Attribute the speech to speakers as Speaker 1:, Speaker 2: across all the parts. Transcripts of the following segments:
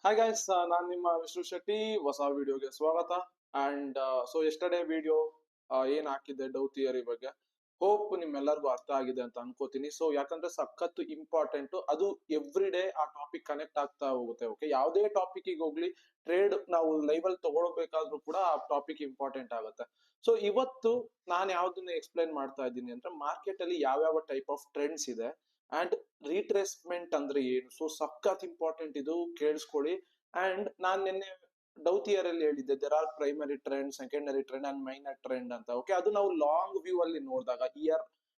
Speaker 1: Hi guys, ನಾನು ನಿಮ್ಮ ವಿಷ್ಣು ಶೆಟ್ಟಿ. ಹೊಸ ವಿಡಿಯೋಗೆ ಸ್ವಾಗತ. ಅಂಡ್ ಸೊ ಎಸ್ಟರ್ಡೇ ವಿಡಿಯೋ ಏನ್ ಹಾಕಿದ್ದೆ ಡೌ ಥಿಯರಿ ಬಗ್ಗೆ, ಹೋಪ್ ನಿಮ್ಮೆಲ್ಲರಿಗೂ ಅರ್ಥ ಆಗಿದೆ ಅಂತ ಅನ್ಕೋತೀನಿ. ಸೊ ಯಾಕಂದ್ರೆ ಸಖತ್ ಇಂಪಾರ್ಟೆಂಟ್ ಅದು. ಎವ್ರಿ ಡೇ ಆ ಟಾಪಿಕ್ ಕನೆಕ್ಟ್ ಆಗ್ತಾ ಹೋಗುತ್ತೆ. ಓಕೆ, ಯಾವುದೇ ಟಾಪಿಕ್ ಹೋಗ್ಲಿ, ಟ್ರೇಡ್ ನಾವು ಲೈವ್ ಅಲ್ಲಿ ತಗೊಳ್ಬೇಕಾದ್ರೂ ಕೂಡ ಆ ಟಾಪಿಕ್ ಇಂಪಾರ್ಟೆಂಟ್ ಆಗುತ್ತೆ. ಸೊ ಇವತ್ತು ನಾನು ಯಾವ್ದನ್ನ ಎಕ್ಸ್ಪ್ಲೈನ್ ಮಾಡ್ತಾ ಇದ್ದೀನಿ ಅಂದ್ರೆ, ಮಾರ್ಕೆಟ್ ಅಲ್ಲಿ ಯಾವ್ಯಾವ ಟೈಪ್ ಆಫ್ ಟ್ರೆಂಡ್ಸ್ ಇದೆ ಅಂಡ್ ರೀಟ್ರೇಸ್ಮೆಂಟ್ ಅಂದ್ರೆ ಏನು. ಸೊ ಸಖತ್ ಇಂಪಾರ್ಟೆಂಟ್ ಇದು, ಕೇಳಿಸ್ಕೊಳ್ಳಿ. ಅಂಡ್ ನಾನ್ ನಿನ್ನೆ ಡೌ ಥಿಯರಿ ಅಲ್ಲಿ ಹೇಳಿದ್ದೆ, there are primary trend, secondary trend and minor trend ಅಂತ. ಓಕೆ, ಅದು ನಾವು ಲಾಂಗ್ ವ್ಯೂ ಅಲ್ಲಿ ನೋಡಿದಾಗ,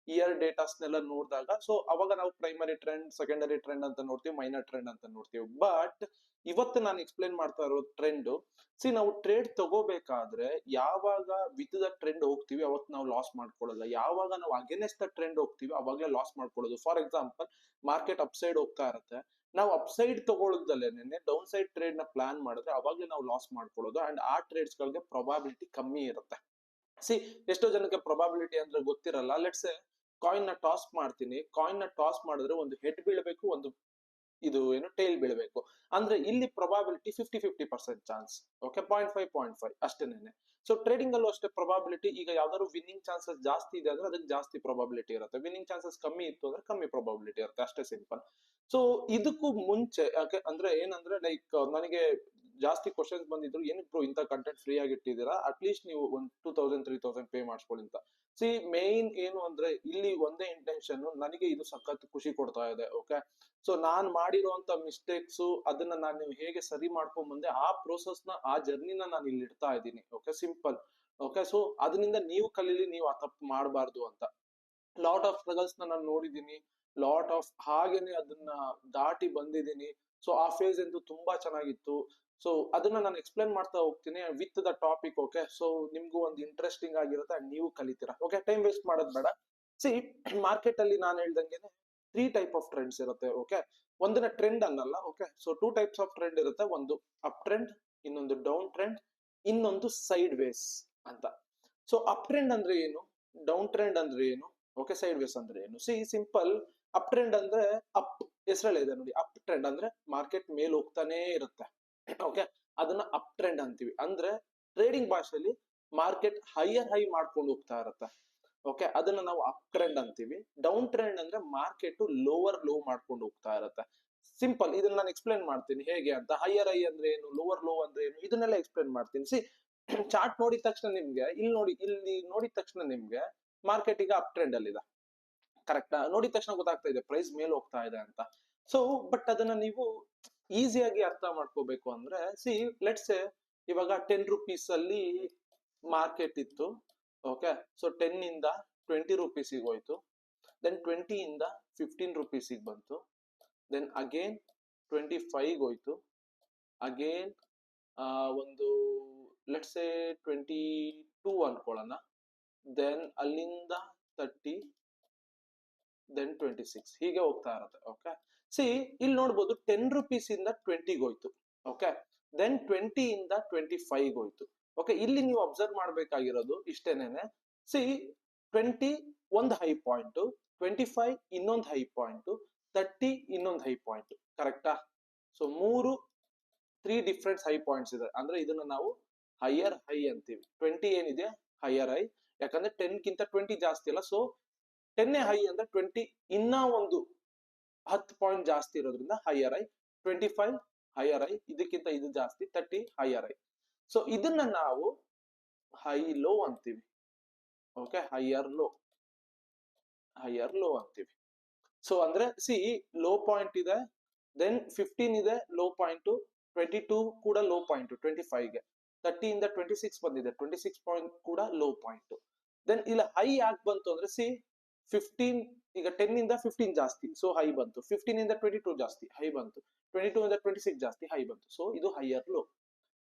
Speaker 1: ಇಯರ್ ಡೇಟಾಸ್ನೆಲ್ಲ ನೋಡಿದಾಗ, ಸೊ ಅವಾಗ ನಾವು ಪ್ರೈಮರಿ ಟ್ರೆಂಡ್, ಸೆಕೆಂಡರಿ ಟ್ರೆಂಡ್ ಅಂತ ನೋಡ್ತೀವಿ, ಮೈನರ್ ಟ್ರೆಂಡ್ ಅಂತ ನೋಡ್ತೀವಿ. ಬಟ್ ಇವತ್ತು ನಾನು ಎಕ್ಸ್ಪ್ಲೈನ್ ಮಾಡ್ತಾ ಇರೋ ಟ್ರೆಂಡ್, ನಾವು ಟ್ರೇಡ್ ತಗೋಬೇಕಾದ್ರೆ ಯಾವಾಗ ವಿತ್ ದ ಟ್ರೆಂಡ್ ಹೋಗ್ತೀವಿ ಅವತ್ತು ನಾವು ಲಾಸ್ ಮಾಡ್ಕೊಳ್ಳಲ್ಲ. ಯಾವಾಗ ನಾವು ಅಗೇನೆಸ್ಟ್ ದ ಟ್ರೆಂಡ್ ಹೋಗ್ತೀವಿ ಅವಾಗಲೇ ಲಾಸ್ ಮಾಡ್ಕೊಳ್ಳೋದು. For example, market upside ಹೋಗ್ತಾ ಇರುತ್ತೆ, ನಾವು ಅಪ್ ಸೈಡ್ ತಗೊಳ್ಳದಲ್ಲೇನೆ ಡೌನ್ ಸೈಡ್ ಟ್ರೇಡ್ ನ ಪ್ಲಾನ್ ಮಾಡಿದ್ರೆ ಅವಾಗಲೇ ನಾವು ಲಾಸ್ ಮಾಡ್ಕೊಳ್ಳೋದು. ಅಂಡ್ ಆ ಟ್ರೇಡ್ಸ್ ಗಳಿಗೆ ಪ್ರೊಬಾಬಿಲಿಟಿ ಕಮ್ಮಿ ಇರುತ್ತೆ. ಸಿ, ಎಷ್ಟೋ ಜನಕ್ಕೆ ಪ್ರೊಬಾಬಿಲಿಟಿ ಅಂದ್ರೆ ಗೊತ್ತಿರಲ್ಲ. ಲೆಟ್ಸ್ ಕಾಯಿನ್ ನ ಟಾಸ್ ಮಾಡ್ತೀನಿ, ಕಾಯಿನ್ ನ ಟಾಸ್ ಮಾಡಿದ್ರೆ ಒಂದು ಹೆಡ್ ಬೀಳಬೇಕು, ಒಂದು ಇದು ಏನು ಟೈಲ್ ಬೀಳಬೇಕು. ಅಂದ್ರೆ ಇಲ್ಲಿ ಪ್ರೊಬಾಬಿಲಿಟಿ 50-50% ಚಾನ್ಸ್. ಓಕೆ, 0.5 ಅಷ್ಟೇನೆ. ಸೊ ಟ್ರೇಡಿಂಗ್ ಅಲ್ಲೂ ಅಷ್ಟೇ ಪ್ರೊಬಾಬಿಲಿಟಿ. ಈಗ ಯಾವ್ದಾದ್ರು ವಿನ್ನಿಂಗ್ ಚಾನ್ಸಸ್ ಜಾಸ್ತಿ ಇದೆ ಅಂದ್ರೆ ಅದಕ್ಕೆ ಜಾಸ್ತಿ ಪ್ರೊಬಾಬಿಲಿಟಿ ಇರುತ್ತೆ, ವಿನ್ನಿಂಗ್ ಚಾನ್ಸಸ್ ಕಮ್ಮಿ ಇತ್ತು ಅಂದ್ರೆ ಕಮ್ಮಿ ಪ್ರೊಬಾಬಿಲಿಟಿ ಇರುತ್ತೆ, ಅಷ್ಟೇ ಸಿಂಪಲ್. ಸೊ ಇದಕ್ಕೂ ಮುಂಚೆ ಯಾಕೆ ಅಂದ್ರೆ ಏನಂದ್ರೆ, ಲೈಕ್ ನನಗೆ ಜಾಸ್ತಿ ಕ್ವಶನ್ಸ್ ಬಂದಿದ್ರು, ಏನಕ್ಕೆ ಬ್ರೋ ಇಂಥ ಕಂಟೆಂಟ್ ಫ್ರೀ ಆಗಿ ಇಟ್ಟಿದ್ದೀರಾ, ಅಟ್ಲೀಸ್ಟ್ ನೀವು ಒಂದು 2000-3000 ಪೇ ಮಾಡಿಸ್ಕೊಳ್ಳಿ ಅಂತ. ಸಿ, ಮೇನ್ ಏನು ಅಂದ್ರೆ ಇಲ್ಲಿ ಒಂದೇ ಇಂಟೆನ್ಷನ್, ನನಗೆ ಇದು ಸಖತ್ ಖುಷಿ ಕೊಡ್ತಾ ಇದೆ. ಓಕೆ, ಸೊ ನಾನ್ ಮಾಡಿರುವಂತ ಮಿಸ್ಟೇಕ್ಸ್ ಅದನ್ನ ನಾನು ಹೇಗೆ ಸರಿ ಮಾಡ್ಕೊಂಡ್ ಬಂದೆ, ಆ ಪ್ರೋಸೆಸ್ ನ, ಆ ಜರ್ನಿನ ನಾನು ಇಲ್ಲಿ ಇಡ್ತಾ ಇದ್ದೀನಿ. Okay, simple. ಓಕೆ, ಸೊ ಅದರಿಂದ ನೀವು ಕಲೀಲಿ, ನೀವು ಆ ತಪ್ಪು ಮಾಡಬಾರ್ದು ಅಂತ. ಲಾಟ್ ಆಫ್ ಸ್ಟ್ರಗಲ್ಸ್ ನಾನು ನೋಡಿದ್ದೀನಿ, ಲಾಟ್ ಆಫ್ ಹಾಗೇನೆ ಅದನ್ನ ದಾಟಿ ಬಂದಿದ್ದೀನಿ. ಸೊ ಆ ಫೇಸ್ ಅಂತೂ ತುಂಬಾ ಚೆನ್ನಾಗಿತ್ತು. ಸೊ ಅದನ್ನ ನಾನು ಎಕ್ಸ್ಪ್ಲೇನ್ ಮಾಡ್ತಾ ಹೋಗ್ತೀನಿ with the topic. Okay, so ನಿಮ್ಗೂ ಒಂದು ಇಂಟ್ರೆಸ್ಟಿಂಗ್ ಆಗಿರುತ್ತೆ ಅಂಡ್ ನೀವು ಕಲಿತೀರಾ. ಓಕೆ, ಟೈಮ್ ವೇಸ್ಟ್ ಮಾಡೋದ್ ಬೇಡ. ಸಿ, ಮಾರ್ಕೆಟ್ ಅಲ್ಲಿ ನಾನು ಹೇಳ್ದಂಗೆನೆ 3 ಟೈಪ್ ಆಫ್ ಟ್ರೆಂಡ್ಸ್ ಇರುತ್ತೆ. ಓಕೆ, ಒಂದನ್ನ ಟ್ರೆಂಡ್ ಅನ್ನಲ್ಲ. Okay, so 2 types of trend ಇರುತ್ತೆ, ಒಂದು ಅಪ್ ಟ್ರೆಂಡ್, ಇನ್ನೊಂದು ಡೌನ್ ಟ್ರೆಂಡ್, ಇನ್ನೊಂದು ಸೈಡ್ ವೇಸ್ ಅಂತ. ಸೊ ಅಪ್ ಟ್ರೆಂಡ್ ಅಂದ್ರೆ ಏನು, ಡೌನ್ ಟ್ರೆಂಡ್ ಅಂದ್ರೆ ಏನು, ಓಕೆ, ಸೈಡ್ ವೇಸ್ ಅಂದ್ರೆ ಏನು. C, simple. ಅಪ್ ಟ್ರೆಂಡ್ ಅಂದ್ರೆ ಅಪ್, ಹೆಸರಲ್ಲೇ ಇದೆ ನೋಡಿ, ಅಪ್ ಟ್ರೆಂಡ್ ಅಂದ್ರೆ ಮಾರ್ಕೆಟ್ ಮೇಲ್ ಹೋಗ್ತಾನೆ ಇರುತ್ತೆ. ಓಕೆ, ಅದನ್ನ ಅಪ್ ಟ್ರೆಂಡ್ ಅಂತೀವಿ. ಅಂದ್ರೆ ಟ್ರೇಡಿಂಗ್ ಭಾಷೆಯಲ್ಲಿ ಮಾರ್ಕೆಟ್ ಹೈಯರ್ ಹೈ ಮಾಡ್ಕೊಂಡು ಹೋಗ್ತಾ ಇರುತ್ತೆ. ಓಕೆ, ಅದನ್ನ ನಾವು ಅಪ್ ಟ್ರೆಂಡ್ ಅಂತೀವಿ. ಡೌನ್ ಟ್ರೆಂಡ್ ಅಂದ್ರೆ ಮಾರ್ಕೆಟ್ ಲೋವರ್ ಲೋ ಮಾಡ್ಕೊಂಡು ಹೋಗ್ತಾ ಇರುತ್ತೆ. ಸಿಂಪಲ್, ಇದನ್ನ ನಾನು ಎಕ್ಸ್ಪ್ಲೇನ್ ಮಾಡ್ತೀನಿ ಹೇಗೆ ಅಂತ. ಹೈಯರ್ ಹೈ ಅಂದ್ರೆ ಏನು, ಲೋವರ್ ಲೋ ಅಂದ್ರೆ ಏನು, ಇದನ್ನೆಲ್ಲ ಎಕ್ಸ್ಪ್ಲೇನ್ ಮಾಡ್ತೀನಿ. ಸಿ, ಚಾರ್ಟ್ ನೋಡಿದ ತಕ್ಷಣ ನಿಮ್ಗೆ ಇಲ್ಲಿ ನೋಡಿದ ತಕ್ಷಣ ನಿಮ್ಗೆ ಮಾರ್ಕೆಟ್ ಈಗ ಅಪ್ ಟ್ರೆಂಡ್ ಅಲ್ಲಿ ಇದೆ, ಕರೆಕ್ಟಾ? ನೋಡಿದ ತಕ್ಷಣ ಗೊತ್ತಾಗ್ತಾ ಇದೆ ಪ್ರೈಸ್ ಮೇಲೆ ಹೋಗ್ತಾ ಇದೆ ಅಂತ. ಸೊ ಬಟ್ ಅದನ್ನ ನೀವು ಈಸಿಯಾಗಿ ಅರ್ಥ ಮಾಡ್ಕೋಬೇಕು ಅಂದ್ರೆ, ಸಿ, ಲೆಟ್ಸ್ ಇವಾಗ 10 ರುಪೀಸ್ ಅಲ್ಲಿ ಮಾರ್ಕೆಟ್ ಇತ್ತು. ಓಕೆ, ಸೊ 10 ಇಂದ 20 ರುಪೀಸಿಗೆ ಹೋಯ್ತು, ದೆನ್ 20 ಇಂದ 15 ರುಪೀಸಿಗೆ ಬಂತು, ದೆನ್ ಅಗೇನ್ 25 ಹೋಯ್ತು, ಅಗೇನ್ ಒಂದು ಲೆಟ್ಸ್ 22 ಅನ್ಕೊಳ್ಳೋಣ, ದೆನ್ ಅಲ್ಲಿಂದ 30, ದೆನ್ 26, ಹೀಗೆ ಹೋಗ್ತಾ ಇರುತ್ತೆ. ಓಕೆ, ಸಿ, ಇಲ್ಲಿ ನೋಡ್ಬೋದು 10 ರುಪೀಸ್ ಇಂದ 20 ಹೋಯ್ತು. ಓಕೆ, ದೆನ್ 20 ಇಂದ 25 ಹೋಯ್ತು. ಓಕೆ, ಇಲ್ಲಿ ನೀವು ಅಬ್ಸರ್ವ್ ಮಾಡ್ಬೇಕಾಗಿರೋದು ಇಷ್ಟೇನೆ. ಸಿ, 20 ಒಂದು ಹೈ ಪಾಯಿಂಟ್, 25 ಇನ್ನೊಂದು ಹೈ ಪಾಯಿಂಟ್, 30 ಇನ್ನೊಂದು ಹೈ ಪಾಯಿಂಟ್, ಕರೆಕ್ಟಾ? ಸೊ 3 ಡಿಫ್ರೆಂಟ್ ಹೈ ಪಾಯಿಂಟ್ಸ್ ಇದೆ. ಅಂದ್ರೆ ಇದನ್ನ ನಾವು ಹೈಯರ್ ಹೈ ಅಂತೀವಿ. 20 ಏನಿದೆ ಹೈಯರ್ ಹೈ, ಯಾಕಂದ್ರೆ 10 ಗಿಂತ 20 ಜಾಸ್ತಿ ಅಲ್ಲ. ಸೊ 10 ಹೈ ಅಂದ್ರೆ 20 ಇನ್ನ ಒಂದು 10 ಪಾಯಿಂಟ್ ಜಾಸ್ತಿ ಇರೋದ್ರಿಂದ ಹೈಯರ್ ಐ. 25 ಹೈಯರ್ ಐ, ಇದಕ್ಕಿಂತ ಇದು ಜಾಸ್ತಿ, 30 ಹೈಯರ್ ಐ. ಸೊ ಇದನ್ನ ನಾವು ಹೈ ಲೋ ಅಂತೀವಿ. ಓಕೆ, ಹೈಯರ್ ಲೋ ಅಂತೀವಿ. ಸೊ ಅಂದ್ರೆ ಸಿ, ಲೋ ಪಾಯಿಂಟ್ ಇದೆ, ದೆನ್ 15 ಇದೆ ಲೋ ಪಾಯಿಂಟ್, 22 ಕೂಡ ಲೋ ಪಾಯಿಂಟ್ 25ಗೆ, 30 ಇಂದ 26 ಬಂದಿದೆ, 26 ಪಾಯಿಂಟ್ ಕೂಡ ಲೋ ಪಾಯಿಂಟ್. ದೆನ್ ಇಲ್ಲಿ ಹೈ ಯಾಕೆ ಬಂತು ಅಂದ್ರೆ, ಸಿ, 15 ಈಗ 10 ಇಂದ 15 ಜಾಸ್ತಿ, ಸೊ ಹೈ ಬಂತು. 15 ಇಂದ 22 ಜಾಸ್ತಿ, ಹೈ ಬಂತು. 22 ಇಂದ 26 ಜಾಸ್ತಿ, ಹೈ ಬಂತು. ಸೊ ಇದು ಹೈಯರ್ ಲೋ.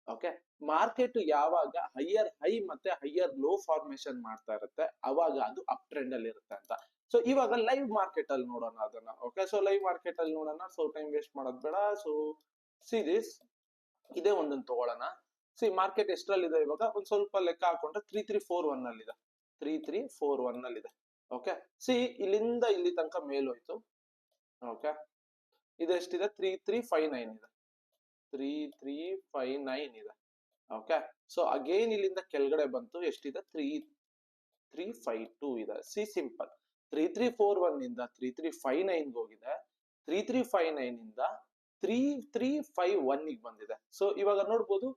Speaker 1: ಓಕೆ, ಮಾರ್ಕೆಟ್ ಯಾವಾಗ ಹೈಯರ್ ಹೈ ಮತ್ತೆ ಹೈಯರ್ ಲೋ ಫಾರ್ಮೇಶನ್ ಮಾಡ್ತಾ ಇರುತ್ತೆ ಅವಾಗ ಅದು ಅಪ್ ಟ್ರೆಂಡ್ ಅಲ್ಲಿ ಇರುತ್ತೆ ಅಂತ. ಸೊ ಇವಾಗ ಲೈವ್ ಮಾರ್ಕೆಟ್ ಅಲ್ಲಿ ನೋಡೋಣ ಅದನ್ನ. ಓಕೆ, ಸೊ ಲೈವ್ ಮಾರ್ಕೆಟ್ ಅಲ್ಲಿ ನೋಡೋಣ. ಸೊ ಟೈಮ್ ವೇಸ್ಟ್ ಮಾಡೋದ್ ಬೇಡ. ಸೊ ಸೀರೀಸ್ ಇದೇ ಒಂದನ್ನು ತಗೊಳ್ಳೋಣ. ಸಿ, ಮಾರ್ಕೆಟ್ ಎಷ್ಟರಲ್ಲಿದೆ ಇವಾಗ ಒಂದ್ ಸ್ವಲ್ಪ ಲೆಕ್ಕ ಹಾಕೊಂಡ್ರೆ 3341 ಅಲ್ಲಿ ಇದೆ, 3341 ಅಲ್ಲಿ ಇದೆ. ಓಕೆ, ಸಿ, ಇಲ್ಲಿಂದ ಇಲ್ಲಿ ತನಕ ಮೇಲೋಯ್ತು. ಓಕೆ, ಇದೆಷ್ಟಿದೆ 3359 ಇದೆ. 3359 ಇದೆ. ಓಕೆ, ಸೊ ಅಗೇನ್ ಇಲ್ಲಿಂದ ಕೆಳಗಡೆ ಬಂತು, ಎಷ್ಟಿದೆ 3352 ಇದೆ. ಸಿ ಸಿಂಪಲ್, 3341 ಇಂದ 3359 ಹೋಗಿದೆ, 3359 ಇಂದ 3351 ಗೆ ಬಂದಿದೆ. ಸೊ ಇವಾಗ ನೋಡ್ಬೋದು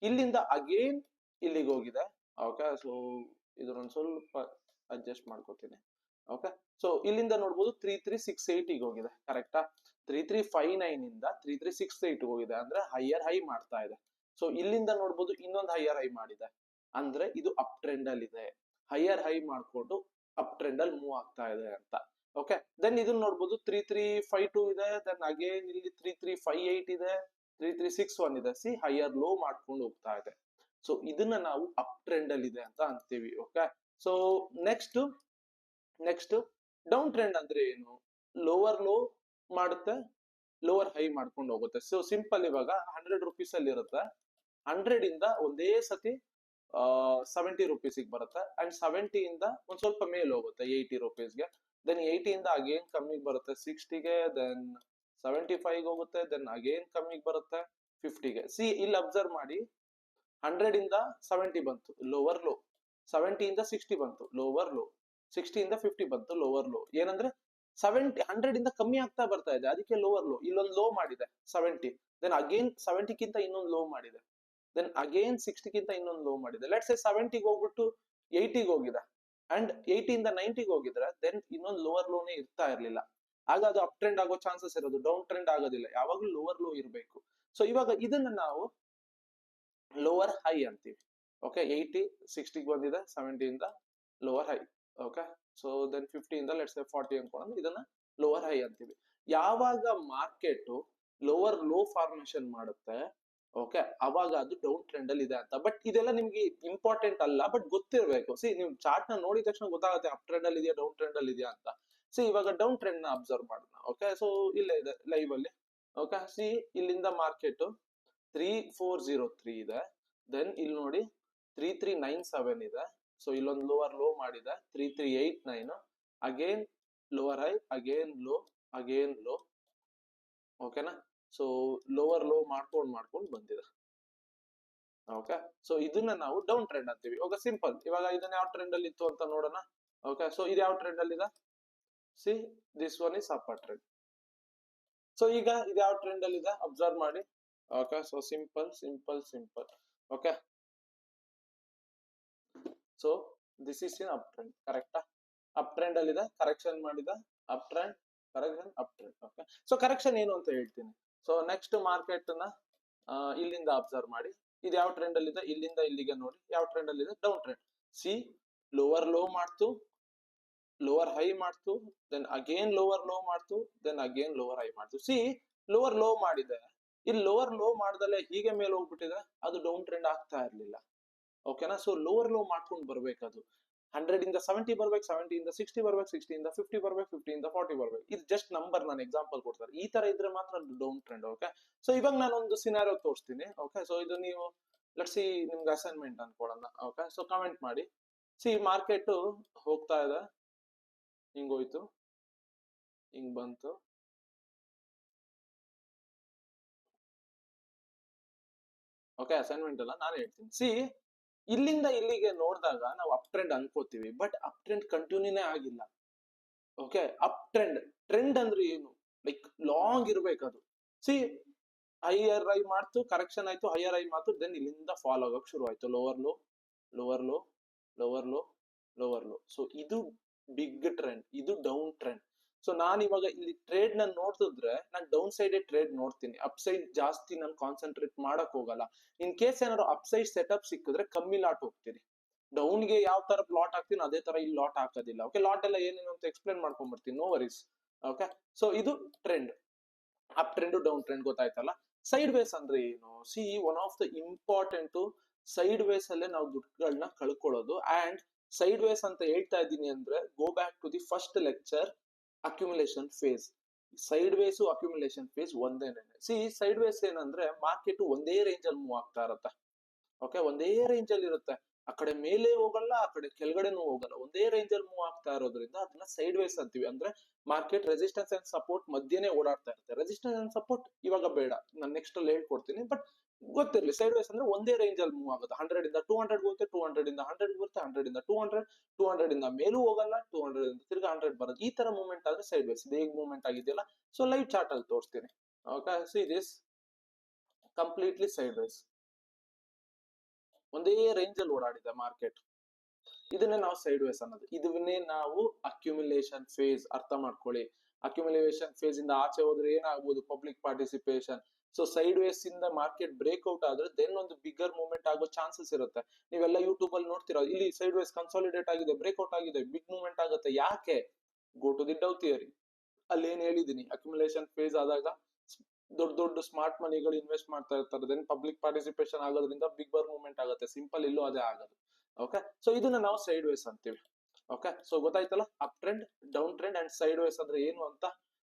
Speaker 1: ಇಲ್ಲಿಂದ ಅಗೇನ್ ಇಲ್ಲಿಗೆ ಹೋಗಿದೆ. ಓಕೆ, ಸೊ ಇದನ್ನೊಂದು ಸ್ವಲ್ಪ ಅಡ್ಜಸ್ಟ್ ಮಾಡ್ಕೋತೀನಿ. ಓಕೆ, ಸೊ ಇಲ್ಲಿಂದ ನೋಡ್ಬೋದು 3368 ಗೆ ಹೋಗಿದೆ. ಕರೆಕ್ಟಾ? 3359 ಇಂದ 3368 ಹೋಗಿದೆ, ಅಂದ್ರೆ ಹೈಯರ್ ಹೈ ಮಾಡ್ತಾ ಇದೆ. ಸೊ ಇಲ್ಲಿಂದ ನೋಡ್ಬೋದು ಇನ್ನೊಂದು ಹೈಯರ್ ಹೈ ಮಾಡಿದೆ, ಅಂದ್ರೆ ಇದು ಅಪ್ ಟ್ರೆಂಡ್ ಅಲ್ಲಿ ಇದೆ. ಹೈಯರ್ ಹೈ ಮಾಡ್ಕೊಂಡು ಅಪ್ ಟ್ರೆಂಡ್ ಅಲ್ಲಿ ಮೂವ್ ಆಗ್ತಾ ಇದೆ ಅಂತ. ಓಕೆ, ದೆನ್ ಇದನ್ನ ನೋಡ್ಬೋದು 3352 ಇದೆ, ದೆನ್ ಅಗೇನ್ ಇಲ್ಲಿ 3358 ಇದೆ, 3361 ಇದೆ. ಸಿ ಹೈಯರ್ ಲೋ ಮಾಡ್ಕೊಂಡು ಹೋಗ್ತಾ ಇದೆ. ಸೊ ಇದನ್ನ ನಾವು ಅಪ್ ಟ್ರೆಂಡ್ ಅಲ್ಲಿ ಇದೆ ಅಂತ ಅಂತೀವಿ. Okay, so next down trend ಅಂದ್ರೆ ಏನು? ಲೋವರ್ ಲೋ ಮಾಡುತ್ತೆ, ಲೋವರ್ ಹೈ ಮಾಡ್ಕೊಂಡು ಹೋಗುತ್ತೆ. ಸೊ ಸಿಂಪಲ್, ಇವಾಗ 100 ರುಪೀಸ್ ಅಲ್ಲಿ ಇರುತ್ತೆ, 100 ಇಂದ ಒಂದೇ ಸತಿ 70 ರುಪೀಸ್ ಬರುತ್ತೆ, ಅಂಡ್ 70 ಇಂದ ಒಂದ್ ಸ್ವಲ್ಪ ಮೇಲ್ ಹೋಗುತ್ತೆ 80 ರುಪೀಸ್ಗೆ, ದೆನ್ 80 ಇಂದ ಅಗೇನ್ ಕಮ್ಮಿಗೆ ಬರುತ್ತೆ 60ಗೆ, ದೆನ್ 75 ಹೋಗುತ್ತೆ, ದೆನ್ ಅಗೇನ್ ಕಮ್ಮಿಗೆ ಬರುತ್ತೆ 50ಗೆ. ಸಿ ಇಲ್ಲಿ ಅಬ್ಸರ್ವ್ ಮಾಡಿ, 100 ಇಂದ 70 ಬಂತು ಲೋವರ್ ಲೋ, 70 ಇಂದ 60 ಬಂತು ಲೋವರ್ ಲೋ, 60 ಇಂದ 50 ಬಂತು ಲೋವರ್ ಲೋ. ಏನಂದ್ರೆ 100 ಇಂದ ಕಮ್ಮಿ ಆಗ್ತಾ ಬರ್ತಾ ಇದೆ, ಅದಕ್ಕೆ ಲೋವರ್ ಲೋ. ಇಲ್ಲೊಂದು ಲೋ ಮಾಡಿದೆ 70, ದೆನ್ ಅಗೇನ್ 70 ಗಿಂತ ಇನ್ನೊಂದು ಲೋ ಮಾಡಿದೆ, ದೆನ್ ಅಗೇನ್ 60 ಗಿಂತ ಇನ್ನೊಂದು ಲೋ ಮಾಡಿದೆ. ಲೆಟ್ಸ್ ಸೇ 70 ಗೆ ಹೋಗ್ಬಿಟ್ಟು 80 ಗೆ ಹೋಗಿದೆ, ಅಂಡ್ 80 ಇಂದ 90 ಗೆ ಹೋಗಿದ್ರೆ ದೆನ್ ಇನ್ನೊಂದು ಲೋವರ್ ಲೋನೇ ಇರ್ತಾ ಇರ್ಲಿಲ್ಲ. ಆಗ ಅದು ಅಪ್ ಟ್ರೆಂಡ್ ಆಗೋ ಚಾನ್ಸಸ್ ಇರೋದು, ಡೌನ್ ಟ್ರೆಂಡ್ ಆಗೋದಿಲ್ಲ. ಯಾವಾಗ್ಲೂ ಲೋವರ್ ಲೋ ಇರಬೇಕು. ಸೊ ಇವಾಗ ಇದನ್ನ ನಾವು ಲೋವರ್ ಹೈ ಅಂತೀವಿ. ಓಕೆ, 80 60 ಗೆ ಬಂದಿದೆ, 70 ಇಂದ lower high. Okay, so then 50 ಇಂದ ಲೆಟ್ಸ್ ಸೇ 40 ಅನ್ಕೊಂಡು ಇದನ್ನ ಲೋವರ್ ಹೈ ಅಂತೀವಿ. ಯಾವಾಗ ಮಾರ್ಕೆಟ್ ಲೋವರ್ ಲೋ ಫಾರ್ಮೇಶನ್ ಮಾಡುತ್ತೆ, ಓಕೆ, ಅವಾಗ ಅದು ಡೌನ್ ಟ್ರೆಂಡ್ ಅಲ್ಲಿ ಇದೆ ಅಂತ. ಬಟ್ ಇದೆಲ್ಲ ನಿಮ್ಗೆ ಇಂಪಾರ್ಟೆಂಟ್ ಅಲ್ಲ, ಬಟ್ ಗೊತ್ತಿರ್ಬೇಕು. ಸಿ ನೀವು ಚಾರ್ಟ್ ನ ನೋಡಿದ ತಕ್ಷಣ ಗೊತ್ತಾಗುತ್ತೆ ಅಪ್ ಟ್ರೆಂಡ್ ಅಲ್ಲಿ ಇದೆಯಾ ಡೌನ್ ಟ್ರೆಂಡ್ ಅಲ್ಲಿ ಇದೆಯಾ ಅಂತ. ಸಿ ಇವಾಗ ಡೌನ್ ಟ್ರೆಂಡ್ ನ ಅಬ್ಸರ್ವ್ ಮಾಡೋಣ. ಓಕೆ, ಸೊ ಇಲ್ಲೇ ಇದೆ ಲೈವ್ ಅಲ್ಲಿ. ಓಕೆ, ಸಿ ಇಲ್ಲಿಂದ ಮಾರ್ಕೆಟ್ 3403 ಇದೆ, ದೆನ್ ಇಲ್ಲಿ ನೋಡಿ 3397 ಇದೆ. ಸೊ ಇಲ್ಲೊಂದು ಲೋವರ್ ಲೋ ಮಾಡಿದೆ 3389, again lower high, again low, again low. ಓಕೆನಾ? ಸೊ ಲೋವರ್ ಲೋ ಮಾಡ್ಕೊಂಡು ಬಂದಿದೆ. ಓಕೆ, ಸೊ ಇದನ್ನ ನಾವು ಡೌನ್ ಟ್ರೆಂಡ್ ಅಂತೀವಿ. Okay, simple. ಇವಾಗ ಇದನ್ನ ಯಾವ ಟ್ರೆಂಡ್ ಅಲ್ಲಿ ಇತ್ತು ಅಂತ ನೋಡೋಣ. ಓಕೆ, ಸೊ ಇದು ಯಾವ ಟ್ರೆಂಡ್ ಅಲ್ಲಿ ಇದೆ? See this one is upper trend. So ಈಗ ಇದು ಯಾವ ಟ್ರೆಂಡ್ ಅಲ್ಲಿ ಇದೆ ಅಬ್ಸರ್ವ್ ಮಾಡಿ. Okay, so simple. Okay, so this is in up trend. ಕರೆಕ್ಟಾ? ಅಪ್ ಟ್ರೆಂಡ್ ಅಲ್ಲಿ ಇದೆ, ಕರೆಕ್ಷನ್ ಮಾಡಿದ, up trend, correction, up trend. Okay, so correction ಏನು ಅಂತ ಹೇಳ್ತೀನಿ. ಸೊ ನೆಕ್ಸ್ಟ್ ಮಾರ್ಕೆಟ್ ನ ಇಲ್ಲಿಂದ ಅಬ್ಸರ್ವ್ ಮಾಡಿ. ಇದು ಯಾವ ಟ್ರೆಂಡ್ ಅಲ್ಲಿ ಇದೆ? ಇಲ್ಲಿಂದ ಇಲ್ಲಿಗೆ ನೋಡಿ ಯಾವ ಟ್ರೆಂಡ್ ಅಲ್ಲಿ ಇದೆ? Down trend. C lower low ಮಾಡ್ತು, ಲೋವರ್ ಹೈ ಮಾಡ್ತು, ದೆನ್ ಅಗೇನ್ ಲೋವರ್ ಲೋ ಮಾಡ್ತು, ದೆನ್ ಅಗೇನ್ ಲೋವರ್ ಹೈ ಮಾಡ್ತು. ಸಿ ಲೋವರ್ ಲೋ ಮಾಡಿದೆ, ಇಲ್ಲಿ ಲೋವರ್ ಲೋ ಮಾಡ್ದಲೆ ಹೀಗೆ ಮೇಲೆ ಹೋಗ್ಬಿಟ್ಟಿದೆ, ಅದು ಡೌನ್ ಟ್ರೆಂಡ್ ಆಗ್ತಾ ಇರ್ಲಿಲ್ಲ. ಓಕೆನಾ? ಸೊ ಲೋವರ್ ಲೋ ಮಾಡ್ಕೊಂಡು ಬರ್ಬೇಕು. ಅದು 100 ಇಂದ 70 ಬರ್ಬೇಕು, 70 ಇಂದ 60 ಬರ್ಬೇಕು, 60 ಇಂದ 50 ಬರ್ಬೇಕು, 50 ಇಂದ 40 ಬರ್ಬೇಕು. ಇದು ಜಸ್ಟ್ ನಂಬರ್, ನಾನು ಎಕ್ಸಾಂಪಲ್ ಕೊಡ್ತಾರೆ. ಈ ತರ ಇದ್ರೆ ಮಾತ್ರ ಡೌನ್ ಟ್ರೆಂಡ್. ಓಕೆ, ಸೊ ಇವಾಗ ನಾನು ಒಂದು ಸಿನಾರಿಯೋ ತೋರಿಸ್ತೀನಿ. ಓಕೆ, ಸೊ ಇದು ನೀವು ಲೆಟ್ಸ್ ಸಿ ನಿಮ್ಗೆ ಅಸೈನ್ಮೆಂಟ್ ಅನ್ಕೊಳ್ಳೋಣ. ಓಕೆ, ಸೊ ಕಮೆಂಟ್ ಮಾಡಿ. ಸಿ ಮಾರ್ಕೆಟ್ ಹೋಗ್ತಾ ಇದೆ, ಹಿಂಗೋಯ್ತು, ಹಿಂಗ್ ಬಂತು. ಓಕೆ, ಅಸೈನ್ಮೆಂಟ್ ಅಲ್ಲ, ನಾನು ಹೇಳ್ತೀನಿ. ಸಿ ಇಲ್ಲಿಂದ ಇಲ್ಲಿಗೆ ನೋಡಿದಾಗ ನಾವು ಅಪ್ ಟ್ರೆಂಡ್ ಅನ್ಕೋತೀವಿ, ಬಟ್ ಅಪ್ ಟ್ರೆಂಡ್ ಕಂಟಿನ್ಯೂನೇ ಆಗಿಲ್ಲ. ಓಕೆ, ಅಪ್ ಟ್ರೆಂಡ್ ಅಂದ್ರೆ ಏನು? ಲೈಕ್ ಲಾಂಗ್ ಇರ್ಬೇಕು ಅದು. ಸಿ ಹೈಯರ್ ಹೈ ಮಾಡ್ತು, ಕರೆಕ್ಷನ್ ಆಯ್ತು, ಹೈಯರ್ ಹೈ ಮಾಡ್ತು, ದೆನ್ ಇಲ್ಲಿಂದ ಫಾಲ್ ಆಗೋಕ್ ಶುರು ಆಯ್ತು. Lower low, lower low, lower low, lower low. So ಇದು ಬಿಗ್ ಟ್ರೆಂಡ್, ಇದು ಡೌನ್ ಟ್ರೆಂಡ್. ಸೊ ನಾನು ಇವಾಗ ಇಲ್ಲಿ ಟ್ರೇಡ್ ನ ನೋಡ್ತಿದ್ರೆ ನಾನು ಡೌನ್ ಸೈಡ್ ಟ್ರೇಡ್ ನೋಡ್ತೀನಿ, ಅಪ್ ಸೈಡ್ ಜಾಸ್ತಿ ನಾನು ಕಾನ್ಸಂಟ್ರೇಟ್ ಮಾಡಕ್ ಹೋಗಲ್ಲ. ಇನ್ ಕೇಸ್ ಏನಾದ್ರು ಅಪ್ ಸೈಡ್ ಸೆಟಪ್ ಸಿಕ್ಕಿದ್ರೆ ಕಮ್ಮಿ ಲಾಟ್ ಹೋಗ್ತೀನಿ. ಡೌನ್ ಗೆ ಯಾವ ತರ ಲಾಟ್ ಹಾಕ್ತೀನಿ ಅದೇ ತರ ಇಲ್ಲಿ ಲಾಟ್ ಹಾಕೋದಿಲ್ಲ. ಓಕೆ, ಲಾಟ್ ಎಲ್ಲ ಏನೇನು ಅಂತ ಎಕ್ಸ್ಪ್ಲೇನ್ ಮಾಡ್ಕೊಂಡ್ ಬರ್ತೀನಿ, ನೋ ವರೀಸ್. ಓಕೆ, ಸೊ ಇದು trend, up trend, down trend ಗೊತ್ತಾಯ್ತಲ್ಲ. ಸೈಡ್ ವೇಸ್ ಅಂದ್ರೆ ಏನು? See one of the important, sideways ಅಲ್ಲೇ ನಾವು ದುಡ್ಡುಗಳನ್ನ ಕಳ್ಕೊಳ್ಳೋದು. ಅಂಡ್ ಸೈಡ್ ವೇಸ್ ಅಂತ ಹೇಳ್ತಾ ಇದ್ದೀನಿ ಅಂದ್ರೆ go back to the first lecture, accumulation phase. Sideways accumulation phase ಒಂದೇನೆ. ಸಿ ಸೈಡ್ ವೇಸ್ ಏನಂದ್ರೆ ಮಾರ್ಕೆಟ್ ಒಂದೇ ರೇಂಜ್ ಅಲ್ಲಿ ಮೂವ್ ಆಗ್ತಾ ಇರುತ್ತೆ. ಓಕೆ, ಒಂದೇ ರೇಂಜ್ ಅಲ್ಲಿ ಇರುತ್ತೆ. ಆ ಕಡೆ ಮೇಲೆ ಹೋಗಲ್ಲ, ಆ ಕಡೆ ಕೆಳಗಡೆನೂ ಹೋಗಲ್ಲ, ಒಂದೇ ರೇಂಜ್ ಅಲ್ಲಿ ಮೂವ್ ಆಗ್ತಾ ಇರೋದ್ರಿಂದ ಅದನ್ನ ಸೈಡ್ ವೇಸ್ ಅಂತೀವಿ. ಅಂದ್ರೆ ಮಾರ್ಕೆಟ್ ರೆಸಿಸ್ಟೆನ್ಸ್ ಅಂಡ್ ಸಪೋರ್ಟ್ ಮಧ್ಯೆನೇ ಓಡಾಡ್ತಾ ಇರುತ್ತೆ. ರೆಸಿಸ್ಟೆನ್ಸ್ ಅಂಡ್ ಸಪೋರ್ಟ್ ಇವಾಗ ಬೇಡ, ನಾನು ನೆಕ್ಸ್ಟ್ ಅಲ್ಲಿ ಹೇಳ್ಕೊಡ್ತೀನಿ, ಬಟ್ ಗೊತ್ತಿರಲಿ. ಸೈಡ್ ವೇಸ್ ಅಂದ್ರೆ ಒಂದೇ ರೇಂಜ್ ಅಲ್ಲಿ ಮೂವ್ ಆಗುತ್ತೆ. 100 ಇಂದ 200 ಬರುತ್ತೆ, 200 ಇಂದ 100 ಬರುತ್ತೆ, 100 ಇಂದ 200, 200 ಇಂದ ಮೇಲೂ ಹೋಗಲ್ಲ, 200 ಇಂದ ತಿರ್ಗಾ 100 ಬರುತ್ತೆ. ಈ ತರ ಮೂವ್ಮೆಂಟ್ ಆದ್ರೆ ಸೈಡ್ ವೇಸ್. ಇದು ಹೇಗ್ ಮೂವ್ಮೆಂಟ್ ಆಗಿದೆಯಲ್ಲ, ಸೊ ಲೈವ್ ಚಾರ್ಟ್ ಅಲ್ಲಿ ತೋರಿಸ್ತೀನಿ. Okay, see this completely sideways, ಒಂದೇ ರೇಂಜ್ ಅಲ್ಲಿ ಓಡಾಡಿದೆ ಮಾರ್ಕೆಟ್. ಇದನ್ನೇ ನಾವು ಸೈಡ್ ವೇಸ್ ಅನ್ನೋದು. ಇದನ್ನೇ ನಾವು ಅಕ್ಯುಮುಲೇಷನ್ ಫೇಸ್. ಅರ್ಥ ಮಾಡ್ಕೊಳ್ಳಿ, ಅಕ್ಯುಮುಲೇಷನ್ ಫೇಸ್ ಇಂದ ಆಚೆ ಹೋದ್ರೆ ಏನಾಗ್ಬೋದು, public participation. So sideways ಇಂದ ಮಾರ್ಕೆಟ್ ಬ್ರೇಕ್ಔಟ್ ಆದ್ರೆ ದೆನ್ ಒಂದು ಬಿಗ್ಗರ್ ಮೂವ್ಮೆಂಟ್ ಆಗೋ ಚಾನ್ಸಸ್ ಇರುತ್ತೆ. ನೀವೆಲ್ಲ ಯೂಟ್ಯೂಬ್ ಅಲ್ಲಿ ನೋಡ್ತೀರಾ, ಇಲ್ಲಿ ಸೈಡ್ ವೇಸ್ ಕನ್ಸಾಲಿಡೇಟ್ ಆಗಿದೆ, ಬ್ರೇಕ್ಔಟ್ ಆಗಿದೆ, ಬಿಗ್ ಮೂವ್ಮೆಂಟ್ ಆಗುತ್ತೆ. ಯಾಕೆ? Go to the Dow theory. ಅಲ್ಲಿ ಏನ್ ಹೇಳಿದೀನಿ, ಅಕ್ಯುಮುಲೇಷನ್ ಫೇಸ್ ಆದಾಗ ದೊಡ್ಡ ದೊಡ್ಡ ಸ್ಮಾರ್ಟ್ ಮನಿಗಳು ಇನ್ವೆಸ್ಟ್ ಮಾಡ್ತಾ ಇರ್ತಾರೆ, ದೆನ್ ಪಬ್ಲಿಕ್ ಪಾರ್ಟಿಸಿಪೇಷನ್ ಆಗೋದ್ರಿಂದ ಬಿಗ್ಗರ್ ಮೂವ್ಮೆಂಟ್ ಆಗುತ್ತೆ. ಸಿಂಪಲ್, ಇಲ್ಲೂ ಅದೇ ಆಗೋದು. ಓಕೆ, ಸೊ ಇದನ್ನ ನಾವು ಸೈಡ್ ವೇಸ್ ಅಂತೀವಿ. ಓಕೆ, ಸೊ ಗೊತ್ತಾಯ್ತಲ್ಲ, up trend, down trend and sideways ಅಂದ್ರೆ ಏನು ಅಂತ.